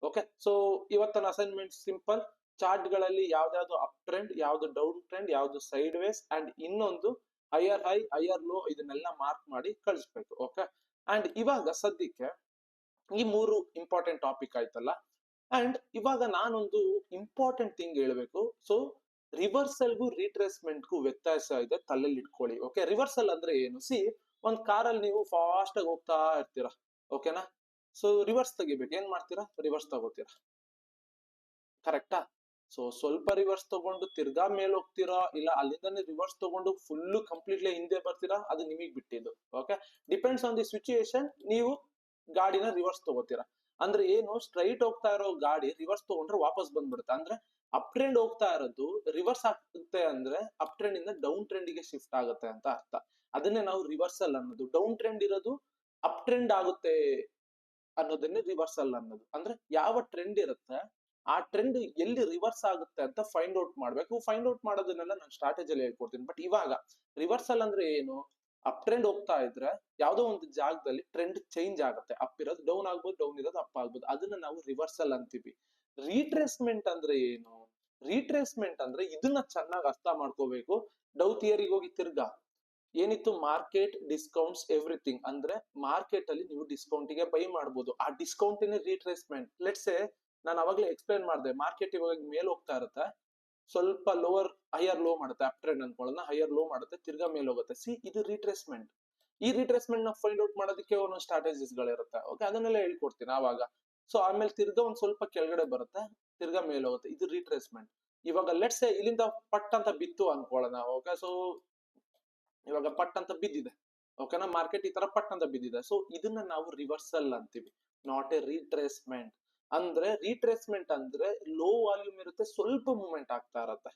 Speaker 1: ಓಕೆ, ಸೊ ಇವತ್ತಿನ ಅಸೈನ್ಮೆಂಟ್ ಸಿಂಪಲ್. ಚಾರ್ಟ್ ಗಳಲ್ಲಿ ಯಾವ್ದಾವ್ದು ಅಪ್ ಟ್ರೆಂಡ್, ಯಾವ್ದು ಡೌನ್ ಟ್ರೆಂಡ್, ಯಾವ್ದು ಸೈಡ್ ವೇಸ್, ಅಂಡ್ ಇನ್ನೊಂದು ಹೈಯರ್ ಹೈ, ಹೈಯರ್ ಲೋ, ಇದನ್ನೆಲ್ಲ ಮಾರ್ಕ್ ಮಾಡಿ ಕಳಿಸ್ಬೇಕು. ಓಕೆ, ಅಂಡ್ ಇವಾಗ ಸದ್ಯಕ್ಕೆ ಈ 3 ಇಂಪಾರ್ಟೆಂಟ್ ಟಾಪಿಕ್ ಆಯ್ತಲ್ಲ. ಅಂಡ್ ಇವಾಗ ನಾನೊಂದು ಇಂಪಾರ್ಟೆಂಟ್ ಥಿಂಗ್ ಹೇಳ್ಬೇಕು. ಸೊ ರಿವರ್ಸಲ್ಗೂ ರಿಟ್ರೇಸ್ಮೆಂಟ್ಗೂ ವ್ಯತ್ಯಾಸ ಇದೆ, ತಲೆಯಲ್ಲಿ ಇಟ್ಕೊಳ್ಳಿ. ಓಕೆ, ರಿವರ್ಸಲ್ ಅಂದ್ರೆ ಏನು? ಸಿ, ಒಂದ್ ಕಾರಲ್ಲಿ ನೀವು ಫಾಸ್ಟ್ ಆಗಿ ಹೋಗ್ತಾ ಇರ್ತೀರಾ, ಓಕೆನಾ? ಸೊ ರಿವರ್ಸ್ ತೆಗಿಬೇಕು, ಏನ್ ಮಾಡ್ತೀರಾ? ರಿವರ್ಸ್ ತಗೋತೀರಾ, ಕರೆಕ್ಟಾ? ಸೊ ಸ್ವಲ್ಪ ರಿವರ್ಸ್ ತಗೊಂಡು ತಿರ್ಗಾ ಮೇಲ್ ಹೋಗ್ತೀರಾ, ಇಲ್ಲ ಅಲ್ಲಿಂದಾನೆ ರಿವರ್ಸ್ ತಗೊಂಡು ಫುಲ್ ಕಂಪ್ಲೀಟ್ಲಿ ಹಿಂದೆ ಬರ್ತೀರಾ, ಅದು ನಿಮಗ್ ಬಿಟ್ಟಿದ್ದು. Okay, depends on the situation. ನೀವು ಗಾಡಿನ ರಿವರ್ಸ್ ತಗೋತೀರಾ. ಅಂದ್ರೆ ಏನು, ಸ್ಟ್ರೈಟ್ ಹೋಗ್ತಾ ಇರೋ ಗಾಡಿ ರಿವರ್ಸ್ ತಗೊಂಡ್ರೆ ವಾಪಸ್ ಬಂದ್ಬಿಡುತ್ತೆ. ಅಂದ್ರೆ ಅಪ್ ಟ್ರೆಂಡ್ ಹೋಗ್ತಾ ಇರೋದು ರಿವರ್ಸ್ ಆಗುತ್ತೆ ಅಂದ್ರೆ ಅಪ್ ಟ್ರೆಂಡ್ ಇಂದ ಡೌನ್ ಟ್ರೆಂಡ್ ಗೆ ಶಿಫ್ಟ್ ಆಗುತ್ತೆ ಅಂತ ಅರ್ಥ. ಅದನ್ನೇ ನಾವು ರಿವರ್ಸಲ್ ಅನ್ನೋದು. ಡೌನ್ ಟ್ರೆಂಡ್ ಇರೋದು ಅಪ್ ಟ್ರೆಂಡ್ ಆಗುತ್ತೆ ಅನ್ನೋದನ್ನೇ ರಿವರ್ಸಲ್ ಅನ್ನೋದು. ಅಂದ್ರೆ ಯಾವ ಟ್ರೆಂಡ್ ಇರುತ್ತೆ ಆ ಟ್ರೆಂಡ್ ಎಲ್ಲಿ ರಿವರ್ಸ್ ಆಗುತ್ತೆ ಅಂತ ಫೈಂಡ್ ಔಟ್ ಮಾಡ್ಬೇಕು. ಫೈಂಡ್ ಔಟ್ ಮಾಡೋದನ್ನೆಲ್ಲ ನಾನು ಸ್ಟ್ರಾಟಜಿಯಲ್ಲಿ ಹೇಳ್ಕೊಡ್ತೀನಿ. ಬಟ್ ಇವಾಗ ರಿವರ್ಸಲ್ ಅಂದ್ರೆ ಏನು? ಅಪ್ ಟ್ರೆಂಡ್ ಹೋಗ್ತಾ ಇದ್ರೆ ಯಾವ್ದೋ ಒಂದು ಜಾಗದಲ್ಲಿ ಟ್ರೆಂಡ್ ಚೇಂಜ್ ಆಗುತ್ತೆ. ಅಪ್ ಇರೋದು ಡೌನ್ ಆಗ್ಬೋದು, ಡೌನ್ ಇರೋದು ಅಪ್ ಆಗ್ಬೋದು. ಅದನ್ನ ನಾವು ರಿವರ್ಸಲ್ ಅಂತೀವಿ. ರೀಟ್ರೇಸ್ಮೆಂಟ್ ಅಂದ್ರೆ ಏನು? ರೀಟ್ರೇಸ್ಮೆಂಟ್ ಅಂದ್ರೆ ಇದನ್ನ ಚೆನ್ನಾಗಿ ಅರ್ಥ ಮಾಡ್ಕೋಬೇಕು. ಡೌ ಥಿಯರಿಗೆ ಹೋಗಿ ತಿರ್ಗಾ ಏನಿತ್ತು, ಮಾರ್ಕೆಟ್ ಡಿಸ್ಕೌಂಟ್ಸ್ ಎವ್ರಿಥಿಂಗ್. ಅಂದ್ರೆ ಮಾರ್ಕೆಟ್ ಅಲ್ಲಿ ನೀವು ಡಿಸ್ಕೌಂಟ್ ಗೆ ಬೈ ಮಾಡ್ಬೋದು. ಆ ಡಿಸ್ಕೌಂಟ್ ರೀಟ್ರೇಸ್ಮೆಂಟ್. ಲೆಟ್ಸ್ ಸೇ, ನಾನು ಅವಾಗಲೇ ಎಕ್ಸ್ಪ್ಲೈನ್ ಮಾಡಿದೆ, ಮಾರ್ಕೆಟ್ ಇವಾಗ ಮೇಲ್ ಹೋಗ್ತಾ ಇರುತ್ತೆ, ಸ್ವಲ್ಪ ಲೋವರ್ ಹೈಯರ್ ಲೋ ಮಾಡುತ್ತೆ, ಅಪ್ ಟ್ರೆಂಡ್ ಅನ್ಕೊಳ್ಳೋಣ, ಹೈಯರ್ ಲೋ ಮಾಡುತ್ತೆ, ತಿರ್ಗಾ ಮೇಲ್ ಹೋಗುತ್ತೆ. ಸಿ, ಇದು ರೀಟ್ರೇಸ್ಮೆಂಟ್. ಈ ರೀಟ್ರೇಸ್ಮೆಂಟ್ ನ ಫೈಂಡ್ ಔಟ್ ಮಾಡೋದಕ್ಕೆ ಒಂದೊಂದು ಸ್ಟ್ರಾಟಜೀಸ್ ಗಳಿರುತ್ತೆ. ಓಕೆ, ಅದನ್ನೆಲ್ಲ ಹೇಳ್ಕೊಡ್ತೀನಿ ಆವಾಗ. ಸೊ ಆಮೇಲೆ ತಿರ್ಗಾ ಒಂದ್ ಸ್ವಲ್ಪ ಕೆಳಗಡೆ ಬರುತ್ತೆ, ತಿರ್ಗಾ ಮೇಲ್ ಹೋಗುತ್ತೆ, ಇದು ರೀಟ್ರೇಸ್ಮೆಂಟ್. ಇವಾಗ ಲೆಟ್ಸ್ ಸೇ ಇಲ್ಲಿಂದ ಪಟ್ ಅಂತ ಬಿತ್ತು ಅನ್ಕೊಳ್ಳೋಣ. ಓಕೆ, ಸೊ ಇವಾಗ ಪಟ್ ಅಂತ ಬಿದ್ದಿದೆ, ಓಕೆನಾ? ಮಾರ್ಕೆಟ್ ಈ ತರ ಪಟ್ ಅಂತ ಬಿದ್ದಿದೆ. ಸೊ ಇದನ್ನ ನಾವು ರಿವರ್ಸಲ್ ಅಂತೀವಿ, ನಾಟ್ ಎ ರೀಟ್ರೇಸ್ಮೆಂಟ್. ಅಂದ್ರೆ ರೀಟ್ರೇಸ್ಮೆಂಟ್ ಅಂದ್ರೆ ಲೋ ವಾಲ್ಯೂಮ್ ಇರುತ್ತೆ, ಸ್ವಲ್ಪ ಮೂವ್ಮೆಂಟ್ ಆಗ್ತಾ ಇರತ್ತೆ.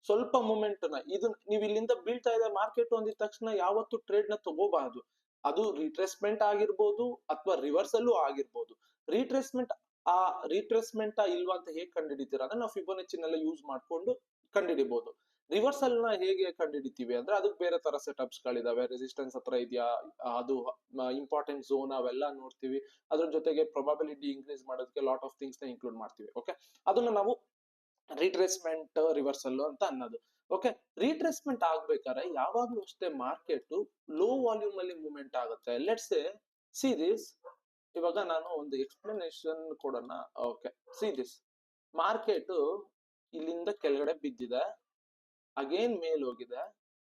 Speaker 1: ಸ್ವಲ್ಪ ಮೂವ್ಮೆಂಟ್ ನ ಇದು ನೀವು ಇಲ್ಲಿಂದ ಬೀಳ್ತಾ ಇದೆ ಮಾರ್ಕೆಟ್ ಅಂದಿದ ತಕ್ಷಣ ಯಾವತ್ತು ಟ್ರೇಡ್ ನ ತಗೋಬಾರದು. ಅದು ರೀಟ್ರೇಸ್ಮೆಂಟ್ ಆಗಿರ್ಬೋದು ಅಥವಾ ರಿವರ್ಸಲ್ಲೂ ಆಗಿರ್ಬೋದು. ರೀಟ್ರೇಸ್ಮೆಂಟ್ ಆ ರೀಟ್ರೇಸ್ಮೆಂಟ್ ಇಲ್ವಾ ಅಂತ ಹೇಗೆ ಕಂಡುಹಿಡಿತೀರಾ ಅಂದ್ರೆ ನಾವು ಫಿಬೋನಚ್ಚಿನೆಲ್ಲ ಯೂಸ್ ಮಾಡ್ಕೊಂಡು ಕಂಡುಹಿಡಿಬಹುದು. ರಿವರ್ಸಲ್ ನ ಹೇಗೆ ಕಂಡುಹಿಡಿತೀವಿ ಅಂದ್ರೆ ಅದಕ್ಕೆ ಬೇರೆ ತರ ಸೆಟಪ್ಸ್ ಗಳಿದಾವೆ. ರೆಸಿಸ್ಟೆನ್ಸ್ ಹತ್ರ ಇದೆಯಾ, ಅದು ಇಂಪಾರ್ಟೆಂಟ್ ಝೋನ್, ಅವೆಲ್ಲ ನೋಡ್ತೀವಿ. ಅದ್ರ ಜೊತೆಗೆ ಪ್ರೊಬಬಿಲಿಟಿ ಇನ್ಕ್ರೀಸ್ ಮಾಡೋದಕ್ಕೆ ಲಾಟ್ ಆಫ್ ಥಿಂಗ್ಸ್ ನ ಇನ್ಕ್ಲೂಡ್ ಮಾಡ್ತೀವಿ. ಓಕೆ, ಅದನ್ನ ನಾವು ರೀಟ್ರೇಸ್ಮೆಂಟ್ ರಿವರ್ಸಲ್ ಅಂತ ಅನ್ನೋದು. ಓಕೆ, ರೀಟ್ರೇಸ್ಮೆಂಟ್ ಆಗ್ಬೇಕಾದ್ರೆ ಯಾವಾಗ್ಲೂ ಅಷ್ಟೇ ಮಾರ್ಕೆಟ್ ಲೋ ವಾಲ್ಯೂಮ್ ಅಲ್ಲಿ ಮೂವ್ಮೆಂಟ್ ಆಗುತ್ತೆ. Let's see this. ಇವಾಗ ನಾನು ಒಂದು ಎಕ್ಸ್ಪ್ಲನೇಷನ್ ಕೊಡೋಣ. Okay, see this. ಮಾರ್ಕೆಟ್ ಇಲ್ಲಿಂದ ಕೆಳಗಡೆ ಬಿದ್ದಿದೆ, ಅಗೇನ್ ಮೇಲ್ ಹೋಗಿದೆ,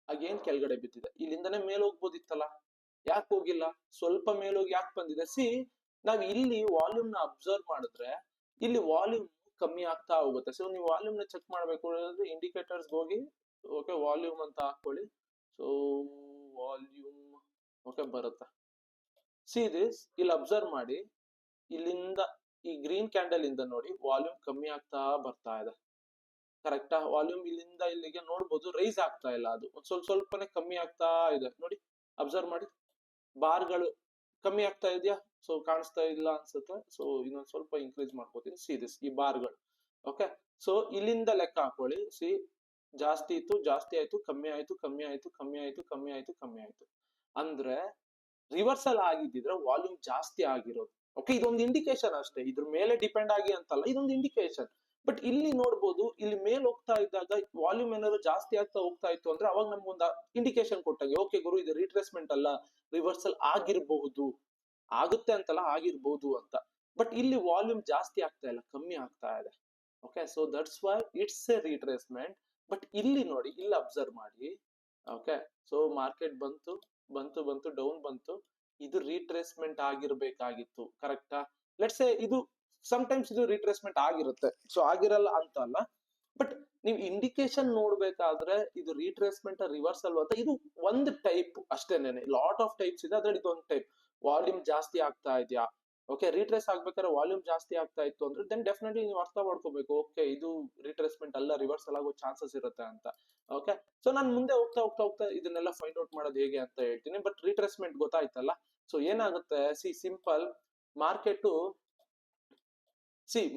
Speaker 1: ಅಗೇನ್ ಕೆಳಗಡೆ ಬಿದ್ದಿದೆ. ಇಲ್ಲಿಂದನೇ ಮೇಲ್ ಹೋಗ್ಬೋದಿತ್ತಲ್ಲ, ಯಾಕೆ ಹೋಗಿಲ್ಲ? ಸ್ವಲ್ಪ ಮೇಲೋಗಿ ಯಾಕೆ ಬಂದಿದೆ? ಸಿ, ನಾವ್ ಇಲ್ಲಿ ವಾಲ್ಯೂಮ್ ನ ಅಬ್ಸರ್ವ್ ಮಾಡಿದ್ರೆ ಇಲ್ಲಿ ವಾಲ್ಯೂಮ್ ಕಮ್ಮಿ ಆಗ್ತಾ ಹೋಗುತ್ತೆ. ಸೊ ನೀವು ವಾಲ್ಯೂಮ್ ನ ಚೆಕ್ ಮಾಡ್ಬೇಕು ಅಂದ್ರೆ ಇಂಡಿಕೇಟರ್ಸ್ ಹೋಗಿ, ಓಕೆ, ವಾಲ್ಯೂಮ್ ಅಂತ ಹಾಕೊಳ್ಳಿ. ಸೊ ವಾಲ್ಯೂಮ್, ಓಕೆ, ಬರುತ್ತೆ. ಸಿ ದಿಸ್, ಇಲ್ಲಿ ಅಬ್ಸರ್ವ್ ಮಾಡಿ, ಇಲ್ಲಿಂದ ಈ ಗ್ರೀನ್ ಕ್ಯಾಂಡಲ್ ಇಂದ ನೋಡಿ ವಾಲ್ಯೂಮ್ ಕಮ್ಮಿ ಆಗ್ತಾ ಬರ್ತಾ ಇದೆ, ಕರೆಕ್ಟಾ? ವಾಲ್ಯೂಮ್ ಇಲ್ಲಿಂದ ಇಲ್ಲಿಗೆ ನೋಡ್ಬೋದು ರೈಸ್ ಆಗ್ತಾ ಇಲ್ಲ, ಅದು ಒಂದ್ ಸ್ವಲ್ಪನೇ ಕಮ್ಮಿ ಆಗ್ತಾ ಇದೆ. ನೋಡಿ, ಅಬ್ಸರ್ವ್ ಮಾಡಿ, ಬಾರ್ಗಳು ಕಮ್ಮಿ ಆಗ್ತಾ ಇದೆಯಾ? ಸೊ ಕಾಣಿಸ್ತಾ ಇಲ್ಲ ಅನ್ಸುತ್ತೆ. ಸೊ ಇನ್ನೊಂದ್ ಸ್ವಲ್ಪ ಇನ್ಕ್ರೀಸ್ ಮಾಡ್ಕೋತೀನಿ. ಸಿ ದಿಸ್, ಈ ಬಾರ್ಗಳು. ಓಕೆ, ಸೊ ಇಲ್ಲಿಂದ ಲೆಕ್ಕ ಹಾಕೊಳ್ಳಿ. ಸಿ, ಜಾಸ್ತಿ ಇತ್ತು, ಜಾಸ್ತಿ ಆಯ್ತು, ಕಮ್ಮಿ ಆಯ್ತು, ಕಮ್ಮಿ ಆಯ್ತು, ಕಮ್ಮಿ ಆಯ್ತು, ಕಮ್ಮಿ ಆಯ್ತು, ಕಮ್ಮಿ ಆಯ್ತು. ಅಂದ್ರೆ ರಿವರ್ಸಲ್ ಆಗಿದ್ದಿದ್ರೆ ವಾಲ್ಯೂಮ್ ಜಾಸ್ತಿ ಆಗಿರೋದು. ಓಕೆ, ಇದೊಂದು ಇಂಡಿಕೇಶನ್ ಅಷ್ಟೇ, ಇದ್ರ ಮೇಲೆ ಡಿಪೆಂಡ್ ಆಗಿ ಅಂತಲ್ಲ, ಇದೊಂದು ಇಂಡಿಕೇಶನ್. ಬಟ್ ಇಲ್ಲಿ ನೋಡ್ಬೋದು, ಇಲ್ಲಿ ಮೇಲ್ ಹೋಗ್ತಾ ಇದ್ದಾಗ ವಾಲ್ಯೂಮ್ ಏನಾದ್ರು ಜಾಸ್ತಿ ಆಗ್ತಾ ಹೋಗ್ತಾ ಇತ್ತು ಅಂದ್ರೆ ಅವಾಗ ನಮ್ಗೊಂದು ಇಂಡಿಕೇಶನ್ ಕೊಟ್ಟಂಗೆ, ಓಕೆ ಗುರು ಇದು ರಿಟ್ರೇಸ್ಮೆಂಟ್ ಅಲ್ಲ, ರಿವರ್ಸಲ್ ಆಗಿರಬಹುದು, ಆಗುತ್ತೆ ಅಂತಲ್ಲ ಆಗಿರ್ಬೋದು ಅಂತ. ಬಟ್ ಇಲ್ಲಿ ವಾಲ್ಯೂಮ್ ಜಾಸ್ತಿ ಆಗ್ತಾ ಇಲ್ಲ, ಕಮ್ಮಿ ಆಗ್ತಾ ಇದೆ. Okay, so that's why it's A retracement. But ಇಲ್ಲಿ ನೋಡಿ, ಇಲ್ಲಿ ಅಬ್ಸರ್ವ್ ಮಾಡಿ. ಓಕೆ, ಸೊ ಮಾರ್ಕೆಟ್ ಬಂತು ಬಂತು ಬಂತು ಡೌನ್ ಬಂತು, ಇದು ರಿಟ್ರೇಸ್ಮೆಂಟ್ ಆಗಿರ್ಬೇಕಾಗಿತ್ತು, ಕರೆಕ್ಟಾ? ಲೆಟ್ಸ್ ಸೇ ಇದು ಟೈಮ್ಸ್ ಇದು ರಿಟ್ರೇಸ್ಮೆಂಟ್ ಆಗಿರುತ್ತೆ, ಸೊ ಆಗಿರಲ್ಲ ಅಂತ ಅಲ್ಲ. ಬಟ್ ನೀವು ಇಂಡಿಕೇಶನ್ ನೋಡ್ಬೇಕಾದ್ರೆ ಇದು ರಿಟ್ರೇಸ್ಮೆಂಟ್ ರಿವರ್ಸಲ್ ಅಂತ, ಇದು ಒಂದು ಟೈಪ್ ಅಷ್ಟೇನೆ, ಲಾಟ್ ಆಫ್ ಟೈಪ್ಸ್ ಇದೆ, ಅದ್ರಲ್ಲಿ ಇದೊಂದು ಟೈಪ್. ವಾಲ್ಯೂಮ್ ಜಾಸ್ತಿ ಆಗ್ತಾ ಇದೆಯಾ, ಓಕೆ, ರಿಟ್ರೇಸ್ ಆಗ್ಬೇಕಾದ್ರೆ ವಾಲ್ಯೂಮ್ ಜಾಸ್ತಿ ಆಗ್ತಾ ಇತ್ತು ಅಂದ್ರೆ ದೆನ್ ಡೆಫಿನೆಟ್ಲಿ ನೀವು ಅರ್ಥ ಮಾಡ್ಕೋಬೇಕು, ಓಕೆ ಇದು ರಿಟ್ರೇಸ್ಮೆಂಟ್ ಅಲ್ಲ, ರಿವರ್ಸಲ್ ಆಗೋ ಚಾನ್ಸಸ್ ಇರುತ್ತೆ ಅಂತ. ಓಕೆ, ಸೊ ನಾನು ಮುಂದೆ ಹೋಗ್ತಾ ಹೋಗ್ತಾ ಹೋಗ್ತಾ ಇದನ್ನೆಲ್ಲ ಫೈಂಡ್ ಔಟ್ ಮಾಡೋದು ಹೇಗೆ ಅಂತ ಹೇಳ್ತೀನಿ. ಬಟ್ ರಿಟ್ರೇಸ್ಮೆಂಟ್ ಗೊತ್ತಾಯ್ತಲ್ಲ. ಸೊ ಏನಾಗುತ್ತೆ, ಸಿಂಪಲ್, ಮಾರ್ಕೆಟ್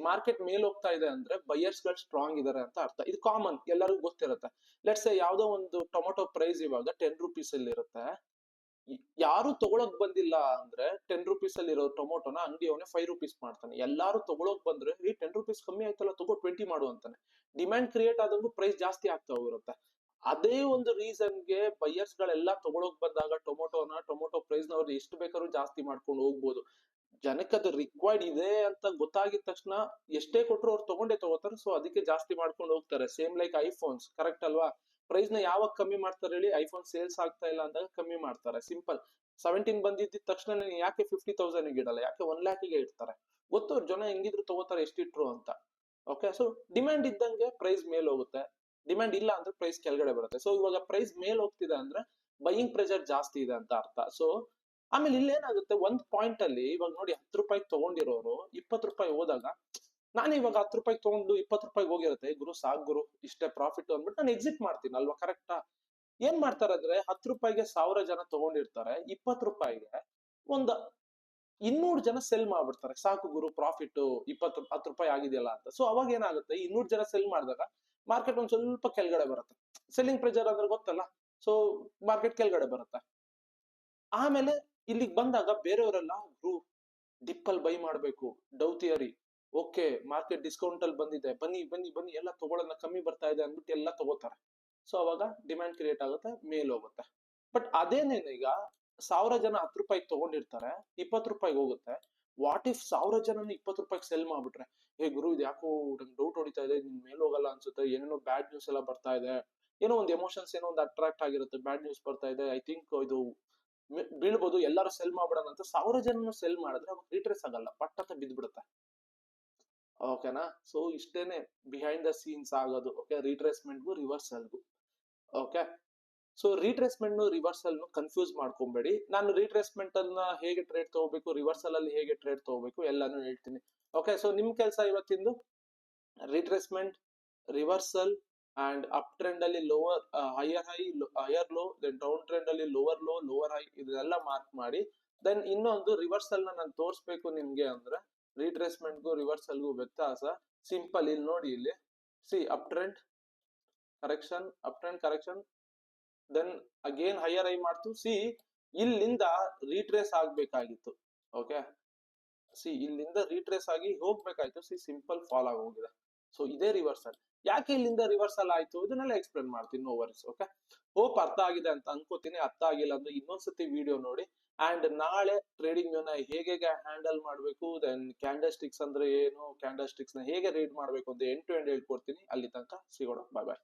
Speaker 1: ಮಾರ್ಕೆಟ್ ಮೇಲ್ ಹೋಗ್ತಾ ಇದೆ ಅಂದ್ರೆ ಬೈಯರ್ಸ್ ಗಳು ಸ್ಟ್ರಾಂಗ್ ಇದಾರೆ ಅಂತ ಅರ್ಥ. ಇದು ಕಾಮನ್, ಎಲ್ಲರಿಗೂ ಗೊತ್ತಿರುತ್ತೆ. ಲೆಟ್ಸ್ ಯಾವ್ದೋ ಒಂದು ಟೊಮೊಟೊ ಪ್ರೈಸ್ ಇವಾಗ 10 rupees ಅಲ್ಲಿ ಇರುತ್ತೆ, ಯಾರು ತಗೊಳಕ್ ಬಂದಿಲ್ಲ ಅಂದ್ರೆ 10 rupees ಅಲ್ಲಿ ಇರೋ ಟೊಮೊಟೊನ ಅಂಗಡಿಯವನೇ 5 rupees ಮಾಡ್ತಾನೆ. ಎಲ್ಲಾರು ತಗೊಳಕ್ ಬಂದ್ರೆ ಈ 10 rupees ಕಮ್ಮಿ ಆಯ್ತಲ್ಲ, ತಗೋ 20 ಮಾಡು ಅಂತಾನೆ. ಡಿಮ್ಯಾಂಡ್ ಕ್ರಿಯೇಟ್ ಆದಂಗೂ ಪ್ರೈಸ್ ಜಾಸ್ತಿ ಆಗ್ತಾ ಹೋಗಿರುತ್ತೆ. ಅದೇ ಒಂದು ರೀಸನ್ಗೆ ಬೈಯರ್ಸ್ ಗಳೆಲ್ಲ ತಗೊಳಕ್ ಬಂದಾಗ ಟೊಮೊಟೊ ಪ್ರೈಸ್ ನ ಅವ್ರು ಎಷ್ಟು ಬೇಕಾದ್ರೂ ಜಾಸ್ತಿ ಮಾಡ್ಕೊಂಡು ಹೋಗ್ಬೋದು. ಜನಕ್ಕೆ ಅದು ರಿಕ್ವೈರ್ಡ್ ಇದೆ ಅಂತ ಗೊತ್ತಾಗಿದ ತಕ್ಷಣ ಎಷ್ಟೇ ಕೊಟ್ಟರು ಅವ್ರು ತಗೊಂಡೇ ತಗೋತಾರೆ. ಸೊ ಅದಕ್ಕೆ ಜಾಸ್ತಿ ಮಾಡ್ಕೊಂಡು ಹೋಗ್ತಾರೆ. ಸೇಮ್ ಲೈಕ್ ಐಫೋನ್ಸ್, ಕರೆಕ್ಟ್ ಅಲ್ವಾ? ಪ್ರೈಸ್ ನ ಯಾವಾಗ ಕಮ್ಮಿ ಮಾಡ್ತಾರೆ ಹೇಳಿ? ಐಫೋನ್ ಸೇಲ್ಸ್ ಆಗ್ತಾ ಇಲ್ಲ ಅಂದಾಗ ಕಮ್ಮಿ ಮಾಡ್ತಾರೆ. ಸಿಂಪಲ್. 17 ಬಂದಿದ್ದ ತಕ್ಷಣ ಯಾಕೆ 50,000 ಇಡಲ್ಲ, ಯಾಕೆ 1 lakh ಗೆ ಇಡ್ತಾರೆ? ಗೊತ್ತು ಜನ ಹೆಂಗಿದ್ರು ತಗೋತಾರೆ ಎಷ್ಟಿಟ್ರು ಅಂತ. ಓಕೆ, ಸೊ ಡಿಮ್ಯಾಂಡ್ ಇದ್ದಂಗೆ ಪ್ರೈಸ್ ಮೇಲ್ ಹೋಗುತ್ತೆ, ಡಿಮ್ಯಾಂಡ್ ಇಲ್ಲ ಅಂದ್ರೆ ಪ್ರೈಸ್ ಕೆಳಗಡೆ ಬರುತ್ತೆ. ಸೊ ಇವಾಗ ಪ್ರೈಸ್ ಮೇಲ್ ಹೋಗ್ತಿದೆ ಅಂದ್ರೆ ಬೈಯಿಂಗ್ ಪ್ರೆಷರ್ ಜಾಸ್ತಿ ಇದೆ ಅಂತ ಅರ್ಥ. ಸೊ ಆಮೇಲೆ ಇಲ್ಲಿ ಏನಾಗುತ್ತೆ, ಒಂದ್ ಪಾಯಿಂಟ್ ಅಲ್ಲಿ ಇವಾಗ ನೋಡಿ 10 ರೂಪಾಯಿ ತಗೊಂಡಿರೋರು 20 ರೂಪಾಯಿ ಹೋದಾಗ, ನಾನು ಇವಾಗ 10 ರೂಪಾಯಿ ತಗೊಂಡು 20 ರೂಪಾಯಿ ಹೋಗಿರುತ್ತೆ, ಗುರು ಸಾಕ್ ಗುರು ಇಷ್ಟೇ ಪ್ರಾಫಿಟ್ ಅಂದ್ಬಿಟ್ಟು ನಾನು ಎಕ್ಸಿಟ್ ಮಾಡ್ತೀನಿ ಅಲ್ವಾ, ಕರೆಕ್ಟಾ? ಏನ್ ಮಾಡ್ತಾರೆ ಅಂದ್ರೆ 10 ರೂಪಾಯಿಗೆ 1000 ಜನ ತಗೊಂಡಿರ್ತಾರೆ, 20 ರೂಪಾಯಿಗೆ ಒಂದ್ 200 ಜನ ಸೆಲ್ ಮಾಡ್ಬಿಡ್ತಾರೆ. ಸಾಕು ಗುರು ಪ್ರಾಫಿಟ್ 10 ರೂಪಾಯಿ ಆಗಿದೆಯಲ್ಲ ಅಂತ. ಸೊ ಅವಾಗ ಏನಾಗುತ್ತೆ, 200 ಜನ ಸೆಲ್ ಮಾಡಿದಾಗ ಮಾರ್ಕೆಟ್ ಒಂದ್ ಸ್ವಲ್ಪ ಕೆಳಗಡೆ ಬರುತ್ತೆ. ಸೆಲ್ಲಿಂಗ್ ಪ್ರೆಷರ್ ಅಂದ್ರೆ ಗೊತ್ತಲ್ಲ, ಸೊ ಮಾರ್ಕೆಟ್ ಕೆಳಗಡೆ ಬರುತ್ತೆ. ಆಮೇಲೆ ಇಲ್ಲಿಗೆ ಬಂದಾಗ ಬೇರೆಯವರೆಲ್ಲ ಡಿಪ್ಪಲ್ ಬೈ ಮಾಡ್ಬೇಕು, ಡೌ ಥಿಯರಿ, ಓಕೆ ಮಾರ್ಕೆಟ್ ಡಿಸ್ಕೌಂಟ್ ಅಲ್ಲಿ ಬಂದಿದೆ, ಬನ್ನಿ ಬನ್ನಿ ಬನ್ನಿ ಎಲ್ಲ ತಗೊಳ್ಳೋಣ, ಕಮ್ಮಿ ಬರ್ತಾ ಇದೆ ಅಂದ್ಬಿಟ್ಟು ಎಲ್ಲ ತಗೋತಾರೆ. ಸೊ ಅವಾಗ ಡಿಮ್ಯಾಂಡ್ ಕ್ರಿಯೇಟ್ ಆಗುತ್ತೆ, ಮೇಲ್ ಹೋಗುತ್ತೆ. ಬಟ್ ಅದೇನೇನು ಈಗ 1000 ಜನ 10 ರೂಪಾಯಿಗೆ ತಗೊಂಡಿರ್ತಾರೆ, 20 ರೂಪಾಯಿಗೆ ಹೋಗುತ್ತೆ. ವಾಟ್ ಇಫ್ 1000 ಜನ 20 ರೂಪಾಯಿಗೆ ಸೆಲ್ ಮಾಡ್ಬಿಟ್ರೆ, ಹೇ ಗುರು ಇದು ಯಾಕೋ ನಂಗೆ ಡೌಟ್ ಹೊಡಿತಾ ಇದೆ, ನಿನ್ ಮೇಲ್ ಹೋಗಲ್ಲ ಅನ್ಸುತ್ತೆ, ಏನೇನೋ ಬ್ಯಾಡ್ ನ್ಯೂಸ್ ಎಲ್ಲ ಬರ್ತಾ ಇದೆ, ಏನೋ ಒಂದು ಎಮೋಷನ್ಸ್ ಏನೋ ಒಂದು ಅಟ್ರಾಕ್ಟ್ ಆಗಿರುತ್ತೆ, ಬ್ಯಾಡ್ ನ್ಯೂಸ್ ಬರ್ತಾ ಇದೆ, ಐ ಥಿಂಕ್ ಇದು ಬೀಳ್ಬೋದು, ಎಲ್ಲರೂ ಸೆಲ್ ಮಾಡ್ಬಿಡೋಣ ಅಂತ 1000 ಜನ ಸೆಲ್ ಮಾಡಿದ್ರೆ ಅವಾಗ ರಿಟ್ರೇಸ್ ಆಗಲ್ಲ, ಪಟ್ಟಂತ ಬಿದ್ದ್ಬಿಡುತ್ತೆ. ಓಕೆನಾ? ಸೊ ಇಷ್ಟೇನೆ ಬಿಹೈಂಡ್ ದ ಸೀನ್ಸ್ ಆಗೋದು. ಓಕೆ, ರಿಟ್ರೇಸ್ಮೆಂಟ್ಗೂ ರಿವರ್ಸಲ್ಗೂ. Okay, so retracement reversal confuse ಮಾಡ್ಕೊಂಬೇಡಿ. ನಾನು ರಿಟ್ರೇಸ್ಮೆಂಟ್ ಅನ್ನ ಹೇಗೆ ಟ್ರೇಡ್ ತಗೋಬೇಕು, ರಿವರ್ಸಲ್ ಅಲ್ಲಿ ಹೇಗೆ ಟ್ರೇಡ್ ತಗೋಬೇಕು ಎಲ್ಲಾನು ಹೇಳ್ತೀನಿ. ಓಕೆ, ಸೊ ನಿಮ್ ಕೆಲಸ ಇವತ್ತಿಂದು retracement, reversal and up trend ಅಲ್ಲಿ lower higher high, higher low, then down trend ಅಲ್ಲಿ ಲೋವರ್ ಲೋ, ಲೋವರ್ ಹೈ, ಇದೆಲ್ಲ ಮಾರ್ಕ್ ಮಾಡಿ. ದೆನ್ ಇನ್ನೊಂದು ರಿವರ್ಸಲ್ ನಾನು ತೋರಿಸ್ಬೇಕು ನಿಮ್ಗೆ ಅಂದ್ರೆ ರಿಟ್ರೇಸ್ಮೆಂಟ್ಗೂ ರಿವರ್ಸಲ್ಗೂ ವ್ಯತ್ಯಾಸ ಸಿಂಪಲ್. ಇಲ್ಲಿ ನೋಡಿ, ಇಲ್ಲಿ up trend correction, up trend correction, then again higher high ಮಾಡ್ತು. ಇಲ್ಲಿಂದ ರಿಟ್ರೇಸ್ ಆಗ್ಬೇಕಾಗಿತ್ತು. ಓಕೆ, ಇಲ್ಲಿಂದ ರಿಟ್ರೇಸ್ ಆಗಿ ಹೋಗ್ಬೇಕಾಯ್ತು. ಸಿಂಪಲ್ ಫಾಲ್ ಆಗಿ ಹೋಗಿದೆ. ಸೊ ಇದೇ ರಿವರ್ಸಲ್. ಯಾಕೆ ಇಲ್ಲಿಂದ ರಿವರ್ಸಲ್ ಆಯ್ತು ಇದನ್ನೆಲ್ಲ ಎಕ್ಸ್ಪ್ಲೇನ್ ಮಾಡ್ತೀನಿ, ನೋ ವರೀಸ್. ಓಕೆ, ಹೋಪ್ ಅರ್ಥ ಆಗಿದೆ ಅಂತ ಅನ್ಕೋತೀನಿ. ಅರ್ಥ ಆಗಿಲ್ಲ ಅಂದ್ರೆ ಇನ್ನೊಂದ್ಸತಿ ವಿಡಿಯೋ ನೋಡಿ. ಅಂಡ್ ನಾಳೆ ಟ್ರೇಡಿಂಗ್ ನ ಹೇಗೆ ಹ್ಯಾಂಡಲ್ ಮಾಡ್ಬೇಕು, ದೆನ್ ಕ್ಯಾಂಡಲ್ ಸ್ಟಿಕ್ಸ್ ಅಂದ್ರೆ ಏನು, ಕ್ಯಾಂಡಲ್ ಸ್ಟಿಕ್ಸ್ ನ ಹೇಗೆ ರೀಡ್ ಮಾಡ್ಬೇಕು ಅಂತ ಎಂಡ್ ಟು ಎಂಡ್ ಹೇಳ್ಕೊಡ್ತೀನಿ. ಅಲ್ಲಿ ತನಕ ಸಿಗೋಣ, ಬಾಯ್ ಬಾಯ್.